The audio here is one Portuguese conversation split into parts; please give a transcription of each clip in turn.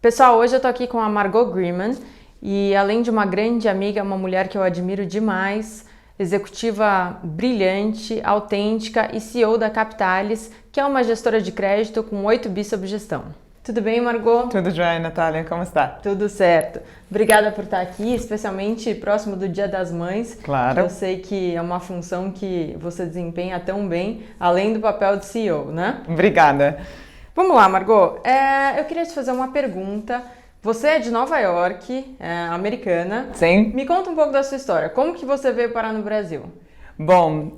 Pessoal, hoje eu tô aqui com a Margot Greenman e além de uma grande amiga, é uma mulher que eu admiro demais, executiva brilhante, autêntica e CEO da Capitalis, que é uma gestora de crédito com 8 bi sob gestão. Tudo bem, Margot? Tudo jóia, Natália? Como está? Tudo certo. Obrigada por estar aqui, especialmente próximo do Dia das Mães. Claro. Que eu sei que é uma função que você desempenha tão bem, além do papel de CEO, né? Obrigada. Vamos lá, Margot. Eu queria te fazer uma pergunta. Você é de Nova York, americana. Sim. Me conta um pouco da sua história. Como que você veio parar no Brasil? Bom,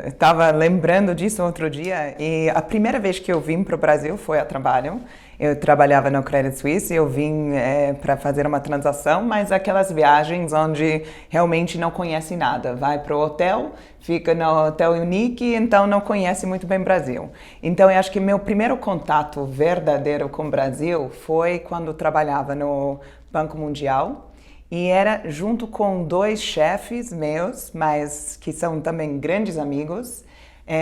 estava lembrando disso outro dia e a primeira vez que eu vim para o Brasil foi a trabalho. Eu trabalhava no Credit Suisse e eu vim para fazer uma transação, mas aquelas viagens onde realmente não conhece nada. Vai para o hotel, fica no Hotel Unique, então não conhece muito bem o Brasil. Então eu acho que meu primeiro contato verdadeiro com o Brasil foi quando trabalhava no Banco Mundial. E era junto com dois chefes meus, mas que são também grandes amigos,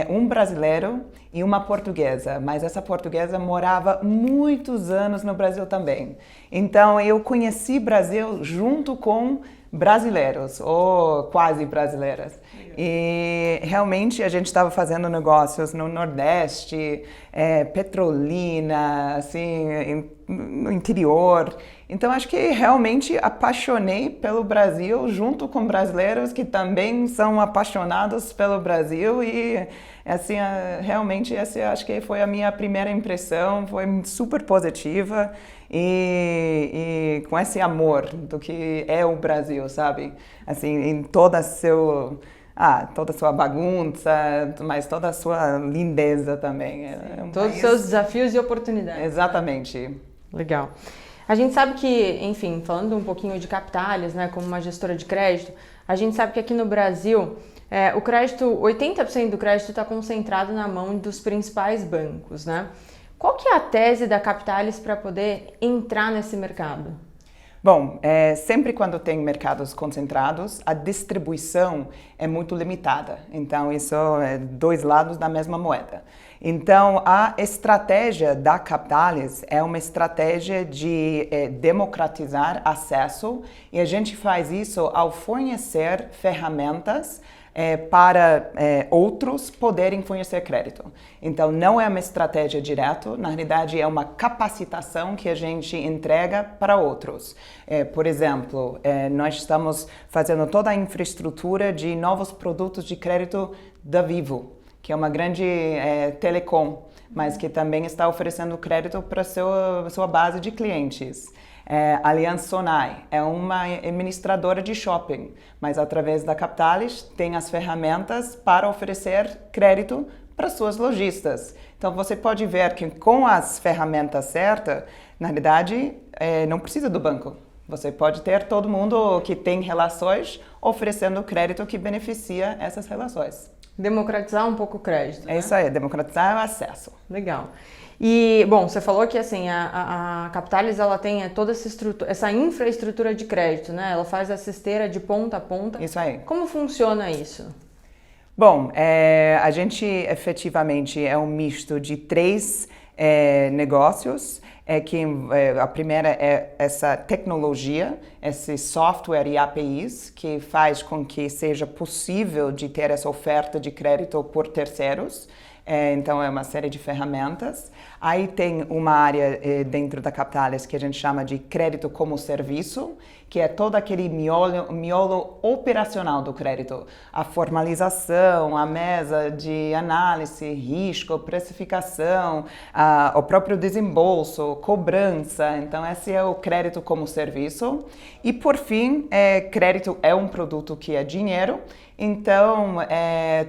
um brasileiro e uma portuguesa. Mas essa portuguesa morava muitos anos no Brasil também. Então eu conheci Brasil junto com brasileiros, ou quase brasileiras. E realmente a gente estava fazendo negócios no Nordeste, Petrolina, assim, no interior. Então acho que realmente apaixonei pelo Brasil junto com brasileiros que também são apaixonados pelo Brasil e assim realmente essa acho que foi a minha primeira impressão, foi super positiva e com esse amor do que é o Brasil, sabe? Assim, em toda toda a sua bagunça, mas toda a sua lindeza também. Todos os seus desafios e oportunidades. Exatamente. Legal. A gente sabe que, enfim, falando um pouquinho de Capitalis, né, como uma gestora de crédito, a gente sabe que aqui no Brasil, o crédito, 80% do crédito está concentrado na mão dos principais bancos, né? Qual que é a tese da Capitalis para poder entrar nesse mercado? Bom, sempre quando tem mercados concentrados, a distribuição é muito limitada. Então, isso é dois lados da mesma moeda. Então, a estratégia da Capitalis é uma estratégia de democratizar acesso e a gente faz isso ao fornecer ferramentas para outros poderem fornecer crédito. Então, não é uma estratégia direta, na realidade é uma capacitação que a gente entrega para outros. Por exemplo, nós estamos fazendo toda a infraestrutura de novos produtos de crédito da Vivo, que é uma grande telecom, mas que também está oferecendo crédito para a sua base de clientes. Aliança Sonai é uma administradora de shopping, mas através da Capitalis tem as ferramentas para oferecer crédito para suas lojistas. Então você pode ver que com as ferramentas certas, na realidade, não precisa do banco. Você pode ter todo mundo que tem relações oferecendo crédito que beneficia essas relações. Democratizar um pouco o crédito, né? É isso aí, democratizar o acesso. Legal. E, bom, você falou que assim, a Capitalis ela tem toda essa infraestrutura de crédito, né? Ela faz essa esteira de ponta a ponta. Isso aí. Como funciona isso? Bom, a gente efetivamente é um misto de três negócios. A primeira é essa tecnologia, esse software e APIs que faz com que seja possível de ter essa oferta de crédito por terceiros. Então é uma série de ferramentas. Aí tem uma área dentro da Capitalis que a gente chama de crédito como serviço, que é todo aquele miolo operacional do crédito. A formalização, a mesa de análise, risco, precificação, o próprio desembolso, cobrança. Então esse é o crédito como serviço. E por fim, crédito é um produto que é dinheiro. Então,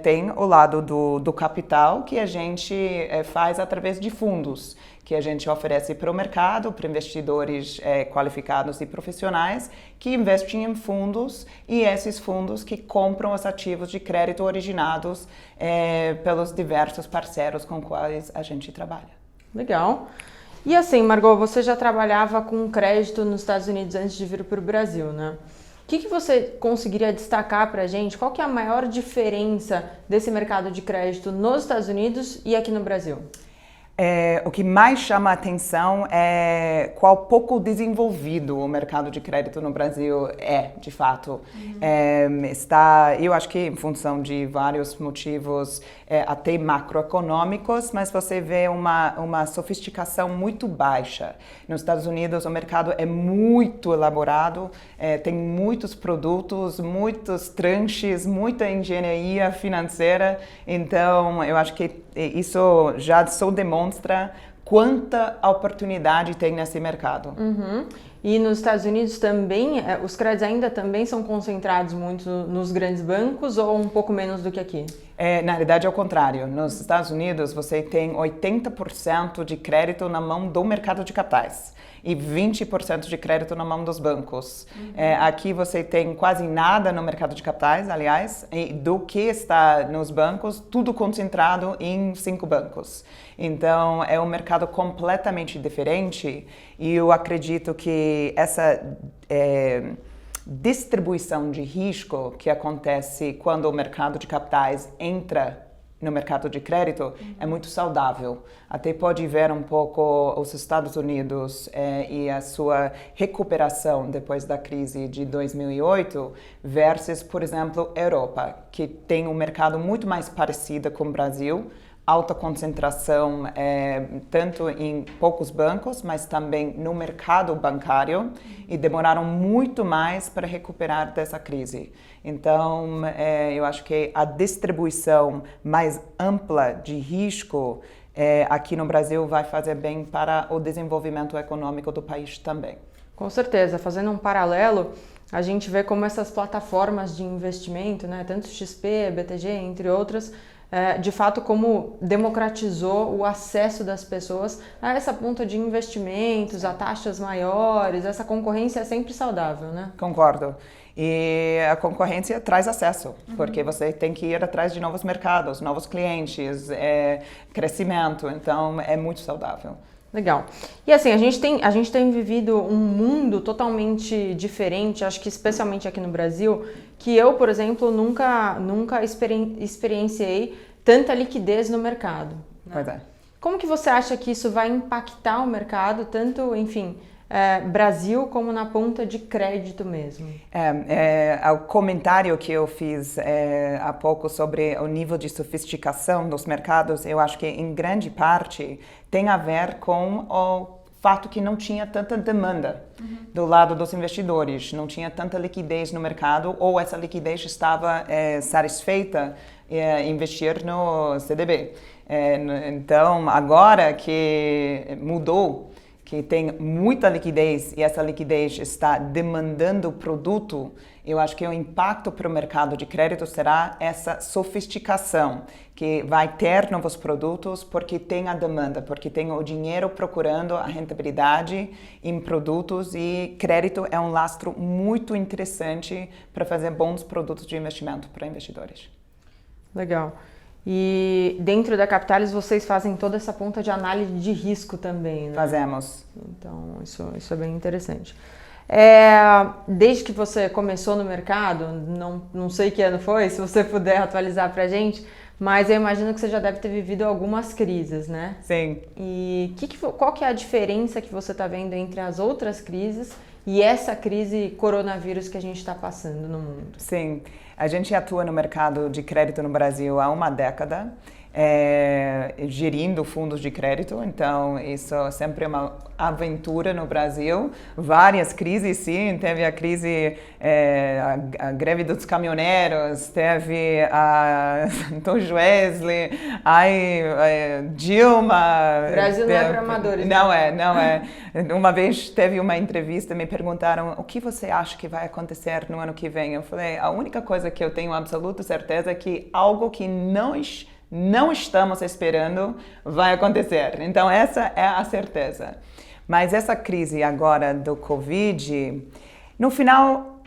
tem o lado do capital que a gente faz através de fundos, que a gente oferece para o mercado, para investidores qualificados e profissionais que investem em fundos e esses fundos que compram os ativos de crédito originados pelos diversos parceiros com quais a gente trabalha. Legal. E assim, Margot, você já trabalhava com crédito nos Estados Unidos antes de vir para o Brasil, né? O que você conseguiria destacar para a gente? Qual que é a maior diferença desse mercado de crédito nos Estados Unidos e aqui no Brasil? O que mais chama a atenção é qual pouco desenvolvido o mercado de crédito no Brasil é, de fato. Eu acho que em função de vários motivos, até macroeconômicos, mas você vê uma sofisticação muito baixa. Nos Estados Unidos, o mercado é muito elaborado, tem muitos produtos, muitos tranches, muita engenharia financeira. Então, eu acho que isso já só demonstra quanta oportunidade tem nesse mercado. Uhum. E nos Estados Unidos também, os créditos ainda também são concentrados muito nos grandes bancos ou um pouco menos do que aqui? Na realidade é o contrário. Nos Estados Unidos você tem 80% de crédito na mão do mercado de capitais e 20% de crédito na mão dos bancos. Aqui você tem quase nada no mercado de capitais, aliás, e do que está nos bancos, tudo concentrado em 5 bancos. Então é um mercado completamente diferente e eu acredito que essa distribuição de risco que acontece quando o mercado de capitais entra no mercado de crédito é muito saudável. Até pode ver um pouco os Estados Unidos e a sua recuperação depois da crise de 2008 versus, por exemplo, Europa, que tem um mercado muito mais parecido com o Brasil, alta concentração tanto em poucos bancos, mas também no mercado bancário e demoraram muito mais para recuperar dessa crise. Então, eu acho que a distribuição mais ampla de risco aqui no Brasil vai fazer bem para o desenvolvimento econômico do país também. Com certeza, fazendo um paralelo, a gente vê como essas plataformas de investimento, né, tanto XP, BTG, entre outras, de fato como democratizou o acesso das pessoas a essa ponta de investimentos, a taxas maiores, essa concorrência é sempre saudável, né? Concordo. E a concorrência traz acesso, porque você tem que ir atrás de novos mercados, novos clientes, crescimento, então é muito saudável. Legal. E assim, a gente tem vivido um mundo totalmente diferente, acho que especialmente aqui no Brasil, que eu, por exemplo, nunca experienciei tanta liquidez no mercado. Né? Pois é. Como que você acha que isso vai impactar o mercado, tanto, enfim, Brasil como na ponta de crédito mesmo? O comentário que eu fiz há pouco sobre o nível de sofisticação dos mercados, eu acho que em grande parte tem a ver com o fato que não tinha tanta demanda do lado dos investidores, não tinha tanta liquidez no mercado ou essa liquidez estava satisfeita investir no CDB. Então, agora que mudou, que tem muita liquidez e essa liquidez está demandando produto, eu acho que o impacto para o mercado de crédito será essa sofisticação, que vai ter novos produtos porque tem a demanda, porque tem o dinheiro procurando a rentabilidade em produtos e crédito é um lastro muito interessante para fazer bons produtos de investimento para investidores. Legal. E dentro da Capitalis vocês fazem toda essa ponta de análise de risco também, né? Fazemos. Então, isso é bem interessante. Desde que você começou no mercado, não sei que ano foi, se você puder atualizar pra gente, mas eu imagino que você já deve ter vivido algumas crises, né? Sim. E qual que é a diferença que você está vendo entre as outras crises e essa crise coronavírus que a gente está passando no mundo? Sim, a gente atua no mercado de crédito no Brasil há uma década, gerindo fundos de crédito, então isso sempre é uma aventura no Brasil. Várias crises, sim, teve a crise, a greve dos caminhoneiros, teve a António Wesley, Dilma... O Brasil não é para amadores. Não é. Uma vez teve uma entrevista, me perguntaram o que você acha que vai acontecer no ano que vem. Eu falei, a única coisa que eu tenho absoluta certeza é que algo que não estamos esperando vai acontecer. Então, essa é a certeza. Mas essa crise agora do Covid, no final,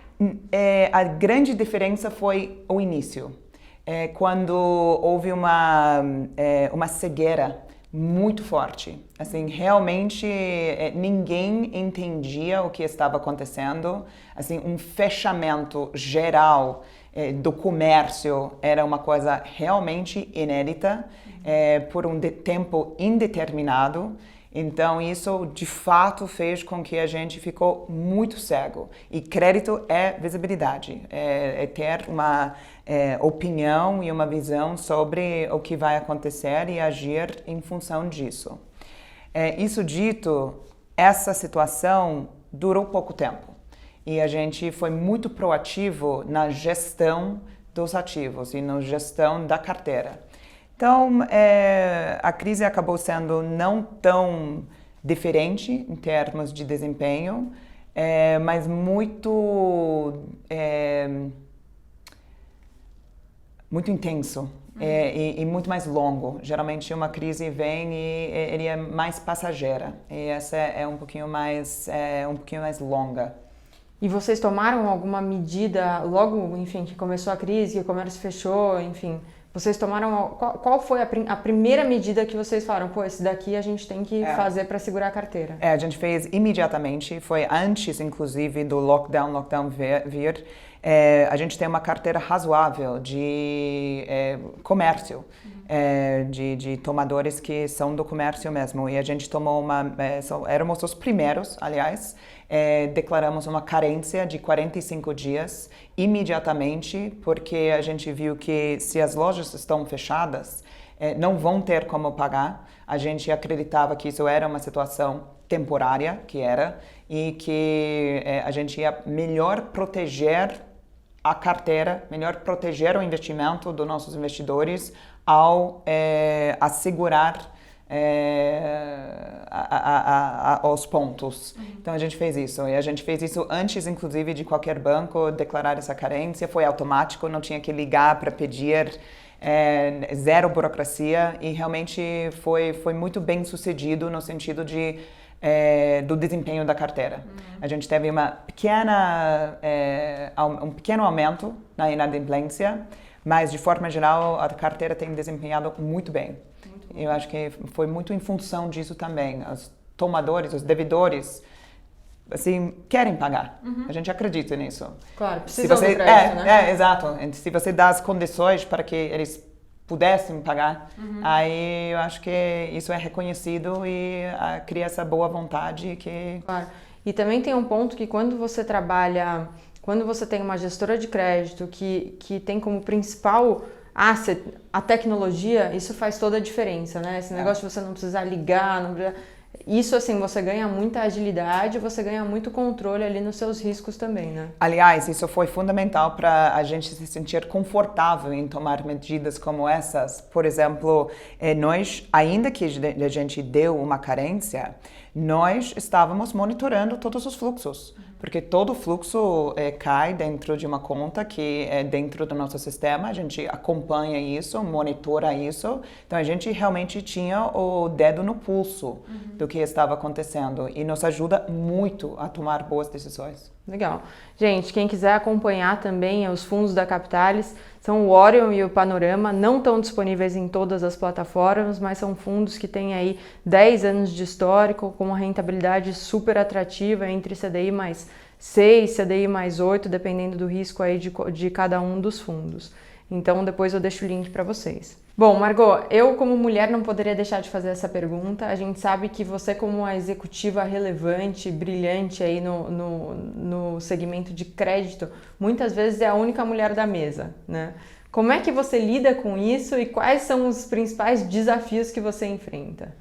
a grande diferença foi o início. Quando houve uma cegueira muito forte. Assim, realmente ninguém entendia o que estava acontecendo. Assim, um fechamento geral do comércio era uma coisa realmente inédita por um tempo indeterminado. Então, isso de fato fez com que a gente ficou muito cego. E crédito é visibilidade, é ter uma opinião e uma visão sobre o que vai acontecer e agir em função disso. Isso dito, essa situação durou pouco tempo e a gente foi muito proativo na gestão dos ativos e na gestão da carteira. Então, a crise acabou sendo não tão diferente em termos de desempenho, mas muito intenso e muito mais longo. Geralmente uma crise vem e ele é mais passageira e essa é um pouquinho mais longa. E vocês tomaram alguma medida logo, enfim, que começou a crise, que o comércio fechou, enfim? Vocês tomaram... Qual foi a primeira medida que vocês falaram? Pô, esse daqui a gente tem que fazer para segurar a carteira. A gente fez imediatamente, foi antes, inclusive, do lockdown vir. A gente tem uma carteira razoável de comércio, de tomadores que são do comércio mesmo. E a gente tomou éramos os primeiros, aliás, declaramos uma carência de 45 dias imediatamente, porque a gente viu que se as lojas estão fechadas, não vão ter como pagar. A gente acreditava que isso era uma situação temporária, e que a gente ia melhor proteger a carteira, melhor proteger o investimento dos nossos investidores ao assegurar os pontos. Então a gente fez isso, e a gente fez isso antes, inclusive, de qualquer banco declarar essa carência. Foi automático, não tinha que ligar para pedir, zero burocracia, e realmente foi muito bem sucedido no sentido do desempenho da carteira. A gente teve um pequeno aumento na inadimplência, mas de forma geral a carteira tem desempenhado muito bem. Eu acho que foi muito em função disso também. Os tomadores, os devedores, assim, querem pagar. A gente acredita nisso. Claro, precisam do crédito, né? Exato. Se você dá as condições para que eles pudessem pagar, aí eu acho que isso é reconhecido e cria essa boa vontade que... Claro. E também tem um ponto que quando você tem uma gestora de crédito que tem como principal asset a tecnologia, isso faz toda a diferença, né? Esse negócio de você não precisar ligar, isso, assim, você ganha muita agilidade, você ganha muito controle ali nos seus riscos também, né? Aliás, isso foi fundamental para a gente se sentir confortável em tomar medidas como essas. Por exemplo, nós, ainda que a gente deu uma carência, nós estávamos monitorando todos os fluxos, porque todo fluxo cai dentro de uma conta que é dentro do nosso sistema, a gente acompanha isso, monitora isso, então a gente realmente tinha o dedo no pulso do que estava acontecendo e nos ajuda muito a tomar boas decisões. Legal. Gente, quem quiser acompanhar também os fundos da Capitalis, são o Orion e o Panorama, não estão disponíveis em todas as plataformas, mas são fundos que têm aí 10 anos de histórico, com uma rentabilidade super atrativa, entre CDI mais 6, CDI mais 8, dependendo do risco aí de cada um dos fundos. Então, depois eu deixo o link para vocês. Bom, Margot, eu como mulher não poderia deixar de fazer essa pergunta. A gente sabe que você, como uma executiva relevante, brilhante aí no segmento de crédito, muitas vezes é a única mulher da mesa, né? Como é que você lida com isso e quais são os principais desafios que você enfrenta?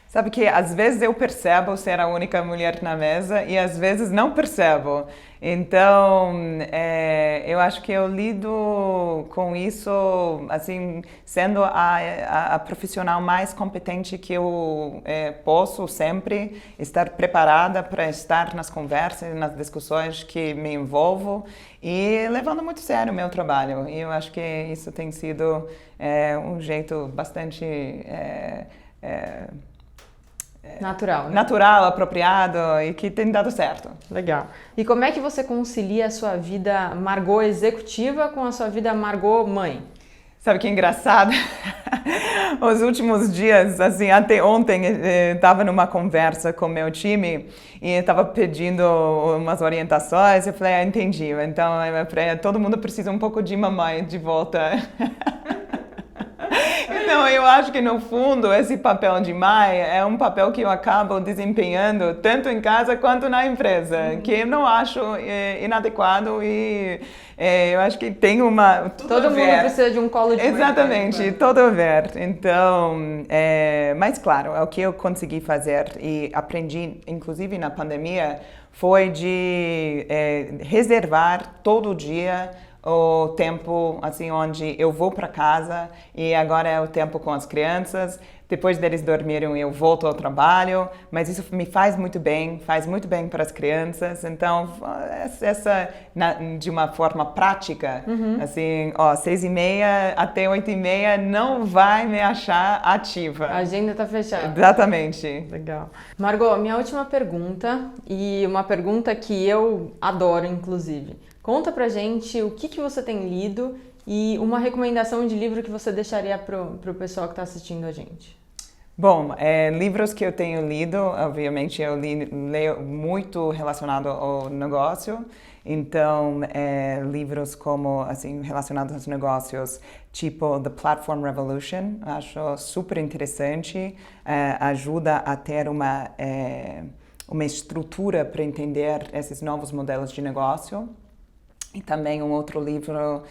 Sabe que às vezes eu percebo ser a única mulher na mesa e às vezes não percebo. Então, eu acho que eu lido com isso, assim, sendo a profissional mais competente que eu posso sempre, estar preparada para estar nas conversas, nas discussões que me envolvo e levando muito sério o meu trabalho. E eu acho que isso tem sido um jeito bastante... natural, né? Natural, apropriado e que tem dado certo. Legal. E como é que você concilia a sua vida Margot executiva com a sua vida Margot mãe? Sabe que engraçado? Os últimos dias, assim, até ontem, estava numa conversa com meu time e estava pedindo umas orientações. Eu falei, entendi. Então, todo mundo precisa um pouco de mamãe de volta. Então, eu acho que, no fundo, esse papel de mãe é um papel que eu acabo desempenhando tanto em casa quanto na empresa, que eu não acho inadequado e eu acho que tem uma... Todo mundo precisa de um colo de mãe. Exatamente, todo a ver. Então, mas claro, o que eu consegui fazer e aprendi, inclusive na pandemia, foi de reservar todo dia o tempo assim onde eu vou para casa e agora é o tempo com as crianças. Depois deles dormirem, eu volto ao trabalho, mas isso me faz muito bem para as crianças. Então, de uma forma prática, assim, 6h30 até 8h30 não vai me achar ativa. A agenda tá fechada. Exatamente. Legal. Margot, minha última pergunta, e uma pergunta que eu adoro, inclusive. Conta pra gente o que você tem lido e uma recomendação de livro que você deixaria pro pessoal que está assistindo a gente. Bom, livros que eu tenho lido, obviamente eu leio muito relacionado ao negócio, então livros como assim relacionados aos negócios, tipo The Platform Revolution, acho super interessante, ajuda a ter uma estrutura para entender esses novos modelos de negócio. E também um outro livro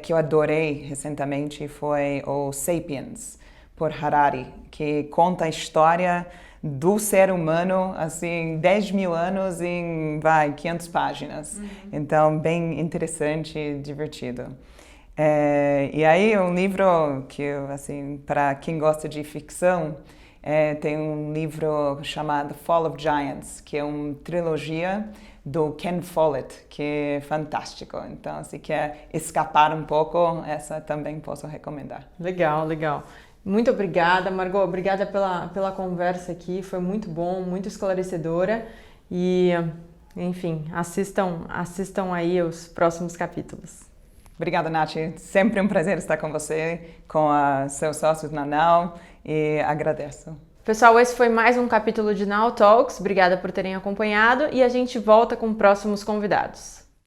que eu adorei recentemente foi o Sapiens, por Harari, que conta a história do ser humano, assim, 10 mil anos em, 500 páginas. Então, bem interessante e divertido. E aí, um livro que, assim, para quem gosta de ficção, tem um livro chamado Fall of Giants, que é uma trilogia do Ken Follett, que é fantástico. Então, se quer escapar um pouco, essa também posso recomendar. Legal, legal. Muito obrigada, Margot. Obrigada pela conversa aqui. Foi muito bom, muito esclarecedora. E, enfim, assistam aí os próximos capítulos. Obrigada, Nath. Sempre um prazer estar com você, com seus sócios na Now, e agradeço. Pessoal, esse foi mais um capítulo de Now Talks. Obrigada por terem acompanhado e a gente volta com próximos convidados.